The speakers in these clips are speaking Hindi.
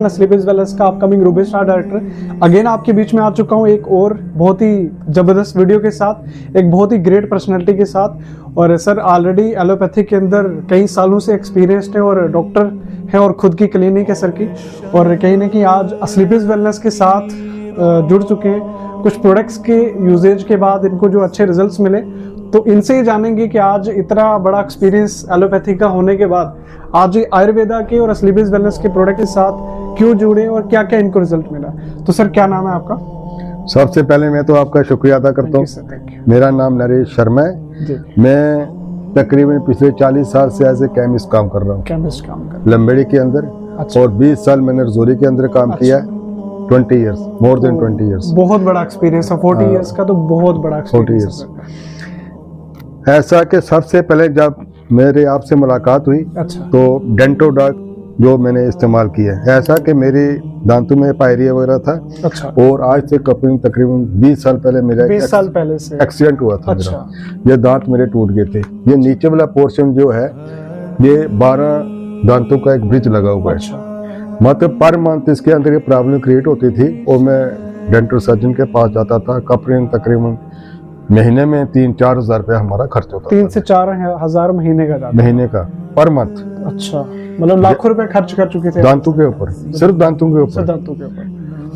स्लीपिस वेलनेस का upcoming Ruby star director again आपके बीच में आ चुका हूँ एक और बहुत ही जबरदस्त वीडियो के साथ, एक बहुत ही ग्रेट पर्सनालिटी के साथ। और सर ऑलरेडी एलोपैथी के अंदर कई सालों से एक्सपीरियंस्ड है और डॉक्टर है और खुद की क्लिनिक है सर की। और कहीं ना कहीं आज स्लीपिस वेलनेस के साथ जुड़ चुके हैं। कुछ प्रोडक्ट्स के यूजेज के बाद इनको जो अच्छे रिजल्ट्स मिले, तो इनसे ही जानेंगे कि आज इतना बड़ा एक्सपीरियंस एलोपैथी का होने के बाद आज आयुर्वेदा के और स्लीपिस वेलनेस के प्रोडक्ट के साथ क्यों जुड़े और क्या क्या इनको रिजल्ट मिला। तो सर क्या नाम है आपका? सबसे पहले मैं तो आपका शुक्रिया अदा करता हूँ। मेरा नाम नरेश शर्मा है। मैं तकरीबन पिछले 40 साल से एज ए केमिस्ट काम कर रहा हूँ, केमिस्ट काम कर लंबेड़ी के अंदर। अच्छा। और 20 साल मैंने रजौरी के अंदर काम किया है। 20 इयर्स, मोर देन 20 इयर्स। बहुत बड़ा एक्सपीरियंस है। 40 इयर्स का तो बहुत बड़ा एक्सपीरियंस है। ऐसा कि सबसे पहले जब मेरे आपसे मुलाकात हुई, अच्छा, तो डेंटोडॉक जो मैंने इस्तेमाल किया है। ऐसा कि मेरी दांतों में पायरिया वगैरह था। अच्छा। और आज से तकरीबन 20 साल पहले मेरा 20 साल पहले से एक्सीडेंट हुआ था। अच्छा। मेरा ये दांत मेरे टूट गए थे। ये नीचे वाला पोर्शन जो है ये 12 दांतों का एक ब्रिज लगा हुआ है। अच्छा। मतलब पर मंथ इसके अंदर ये प्रॉब्लम क्रिएट होती थी और मैं डेंटल सर्जन के पास जाता था। तकरीबन महीने में 3-4 हज़ार रुपया हमारा खर्च होता था। 3 से 4 हज़ार महीने का महीने का पर मंथ। अच्छा, मतलब लाखों रुपए खर्च कर चुके थे दांतों के ऊपर, सिर्फ दांतों के ऊपर।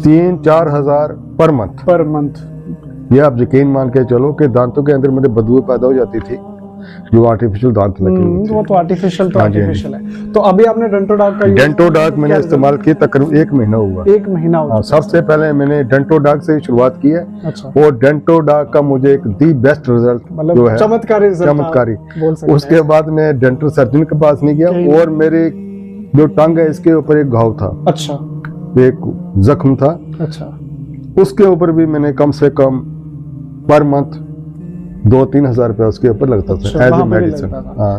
3-4 हज़ार पर मंथ। ये आप यकीन मान के चलो कि दांतों के अंदर मेरे बदबू पैदा हो जाती थी, जो आर्टिफिशियल दांत लगे हुए थे। वो तो आर्टिफिशियल है। तो अभी आपने डेंटोडॉक मैंने इस्तेमाल किया तकरीबन 1 महीना हुआ। 1 महीना हुआ। सबसे पहले मैंने डेंटोडॉक से शुरुआत की है। अच्छा। और डेंटोडॉक का मुझे एक दी बेस्ट रिजल्ट जो है, चमत्कारी। उसके बाद मैं डेंटल सर्जन के पास नहीं गया और मेरे जो टंग है इसके ऊपर एक घाव था। अच्छा। एक जख्म था। अच्छा। उसके ऊपर भी मैंने कम से कम पर मंथ 2-3 हज़ार रुपया उसके ऊपर लगता था एज ए मेडिसिन।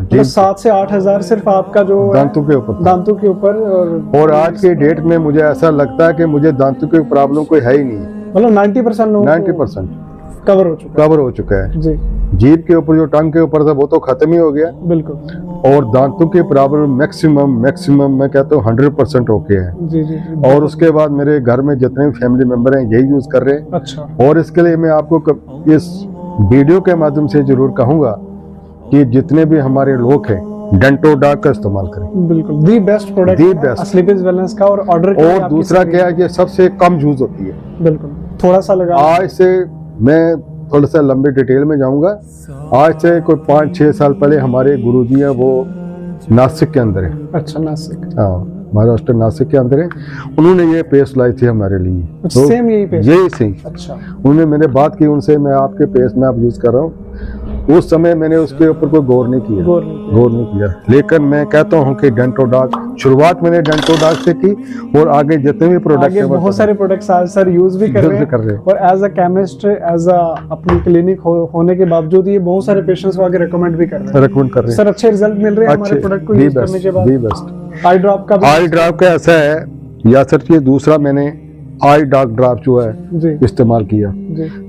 तो 7 से 8 हज़ार सिर्फ आपका जो दांतों के ऊपर और आज के डेट में मुझे ऐसा लगता है कि मुझे दांतों की प्रॉब्लम कोई है ही नहीं। मतलब 90% कवर हो चुका है जी। जीभ के ऊपर जो टंग के ऊपर था वो तो खत्म ही हो गया बिल्कुल। और दांतों की प्रॉब्लम मैक्सिमम मैं कहता हूँ 100% ओके है। जी जी। और उसके बाद मेरे घर में जितने भी फैमिली मेंबर हैं यही यूज कर रहे हैं। अच्छा। और इसके लिए मैं आपको इस वीडियो के माध्यम से जरूर कहूंगा कि जितने भी हमारे लोग हैं डेंटोडॉक का इस्तेमाल करें। बिल्कुल दी बेस्ट प्रोडक्ट स्लीपिस वेलनेस का। और दूसरा क्या है, ये सबसे कम यूज होती है। बिल्कुल। थोड़ा सा लगा आज से मैं थोड़ा सा लंबे डिटेल में जाऊंगा। आज से कोई 5-6 साल पहले हमारे गुरुजी हैं, वो नासिक के अंदर है। अच्छा, नासिक। हाँ, महाराष्ट्र नासिक के अंदर है। उन्होंने ये पेस्ट लाई थी हमारे लिए। तो सेम यही पेस्ट? यही सही। अच्छा। उन्होंने मैंने बात की उनसे, मैं आपके पेस्ट में आप यूज कर रहा हूँ। उस समय मैंने उसके ऊपर कोई गौर नहीं किया। लेकिन मैं कहता हूँ कि डेंटोडॉक शुरुआत मैंने डेंटोडॉक से की और आगे जितने भी प्रोडक्ट हैं, बहुत सारे प्रोडक्ट्स आज सर यूज भी कर रहे हैं। और as a chemist, as a अपनी क्लिनिक होने के बावजूद ये बहुत सारे पेशेंट्स को आगे रिकमेंड भी कर रहे हैं। सर अच्छे रिजल्ट मिल रहे हैं हमारे प्रोडक्ट को यूज करने के बाद। आई ड्रॉप का ऐसा है या सर, ये दूसरा मैंने आई डॉक ड्रॉप जो है इस्तेमाल किया।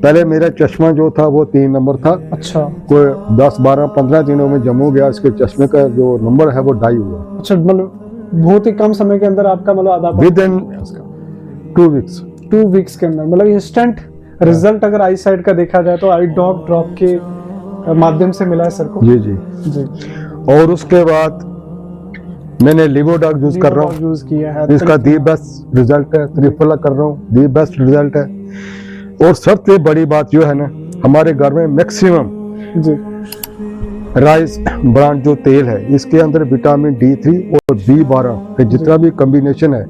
पहले मेरा चश्मा जो था वो 3 नंबर था। अच्छा। कोई 10-12-15 दिनों में जम हो गया। इसके चश्मे का जो नंबर है वो 2.5 हुआ। अच्छा, मतलब बहुत ही कम समय के अंदर आपका मतलब आधा विद इन 2 वीक्स के अंदर, मतलब इंस्टेंट रिजल्ट अगर आई साइड का देखा जाए तो आई डॉक ड्रॉप के माध्यम से मिला है सर को। जी। और उसके बाद मैंने लिवोडॉक यूज कर रहा हूँ। यूज किया है, इसका दी बेस्ट रिजल्ट है। त्रिफला कर रहा हूँ, दी बेस्ट रिजल्ट है। और सबसे बड़ी बात जो है ना, हमारे घर में मैक्सिमम राइस ब्रांड जो तेल है, इसके अंदर विटामिन D3 और B12 के जितना भी कॉम्बिनेशन है,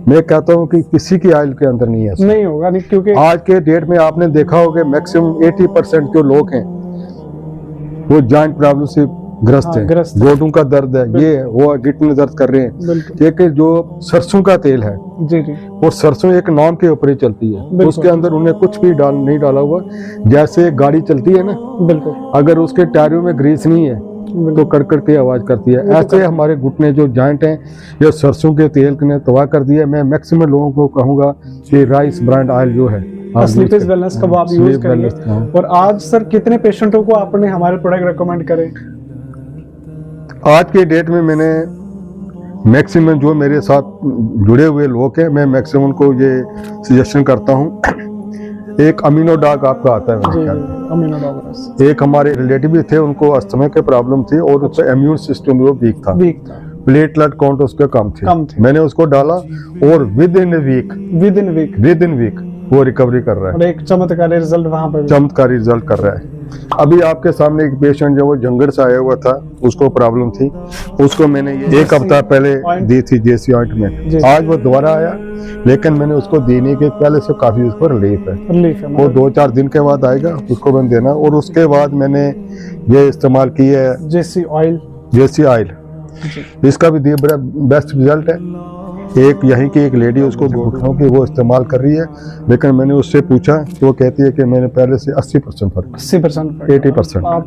मैं कहता हूँ कि किसी की ऑयल के अंदर नहीं है। नहीं होगा नहीं, क्योंकि आज के डेट में आपने देखा होगा मैक्सिमम 80% जो लोग हैं वो जॉइंट प्रॉब्लम से ग्रस्त है। गोडों का दर्द है, ये है, वो घुटने दर्द कर रहे हैं। एक जो सरसों का तेल है जी। और सरसों एक नाम के ऊपर ही चलती है। उसके अंदर उन्हें कुछ भी नहीं डाला हुआ। जैसे गाड़ी चलती है ना, बिल्कुल, अगर उसके टायरों में ग्रीस नहीं है तो कड़कड़ की आवाज करती है। ऐसे हमारे घुटने जो जॉइंट हैं ये सरसों के तेल ने तबाह कर दिया। मैं मैक्सिमम लोगों को कहूंगा कि राइस ब्रांड ऑयल जो है स्लीपिस वेलनेस का आप यूज करेंगे। और आज सर कितने पेशेंटों को आपने हमारे प्रोडक्ट रेकमेंड करे? आज के डेट में मैंने मैक्सिमम जो मेरे साथ जुड़े हुए लोग हैं, मैं मैक्सिमम उनको ये सजेशन करता हूँ। एक अमीनो डॉग आपका आता है मेरे ख्याल में, अमीनो डॉग। एक हमारे रिलेटिव भी थे, उनको अस्थमा के प्रॉब्लम थी और उसका इम्यून सिस्टम वो वीक था, प्लेटलेट काउंट उसके कम थे। मैंने उसको डाला और विद इन वीक वो रिकवरी कर रहा है और एक चमत्कारी रिजल्ट वहां पर चमत्कारी रिजल्ट कर रहा है। अभी आपके सामने एक पेशेंट जो वो जंगल से आया हुआ था, उसको प्रॉब्लम थी, उसको मैंने ये 1 हफ्ता पहले दी थी जेसी ऑइंटमेंट। आज वो दोबारा आया, लेकिन मैंने उसको देने के पहले से काफी उसको रिलीफ है। वो 2-4 दिन के बाद आएगा, उसको मैंने देना। और उसके बाद मैंने ये इस्तेमाल की है जेसी ऑयल, इसका भी बेस्ट रिजल्ट है। एक यहीं की एक लेडी, उसको घुटनों की वो इस्तेमाल कर रही है, लेकिन मैंने उससे पूछा तो वो कहती है कि मैंने पहले से 80% फर्क, 80%। आप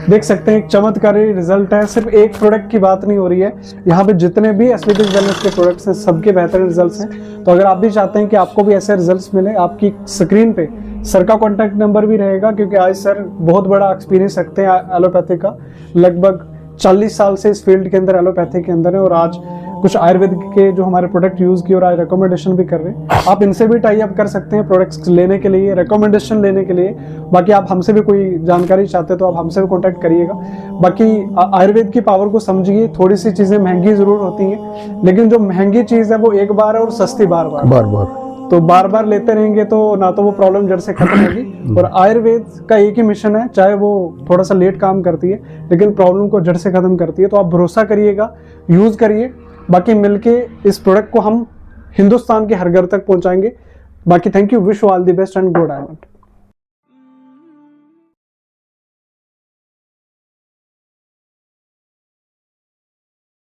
देख सकते हैं एक चमत्कारी रिजल्ट है। सिर्फ एक प्रोडक्ट की बात नहीं हो रही है, यहाँ पे जितने भी एस्थेटिक वेलनेस के प्रोडक्ट्स हैं सबके बेहतरीन रिजल्ट्स हैं। तो अगर आप भी चाहते हैं कि आपको भी ऐसे रिजल्ट्स मिले, आपकी स्क्रीन पे सर का कॉन्टैक्ट नंबर भी रहेगा, क्योंकि आज सर बहुत बड़ा एक्सपीरियंस रखते हैं एलोपैथी का। लगभग 40 साल से इस फील्ड के अंदर एलोपैथी के अंदर है, और आज कुछ आयुर्वेद के जो हमारे प्रोडक्ट यूज़ किए और आज रिकमेंडेशन भी कर रहे हैं। आप इनसे भी टाई अप कर सकते हैं प्रोडक्ट्स लेने के लिए, रिकमेंडेशन लेने के लिए। बाकी आप हमसे भी कोई जानकारी चाहते हैं तो आप हमसे भी कॉन्टैक्ट करिएगा। बाकी आयुर्वेद की पावर को समझिए। थोड़ी सी चीज़ें महंगी ज़रूर होती हैं, लेकिन जो महंगी चीज़ है वो एक बार है और सस्ती बार बार। तो बार बार लेते रहेंगे तो ना तो वो प्रॉब्लम जड़ से खत्म होगी। और आयुर्वेद का एक ही मिशन है, चाहे वो थोड़ा सा लेट काम करती है लेकिन प्रॉब्लम को जड़ से खत्म करती है। तो आप भरोसा करिएगा, यूज़ करिए। बाकी मिलके इस प्रोडक्ट को हम हिंदुस्तान के हर घर तक पहुंचाएंगे। बाकी thank you, wish you all the best and go diamond.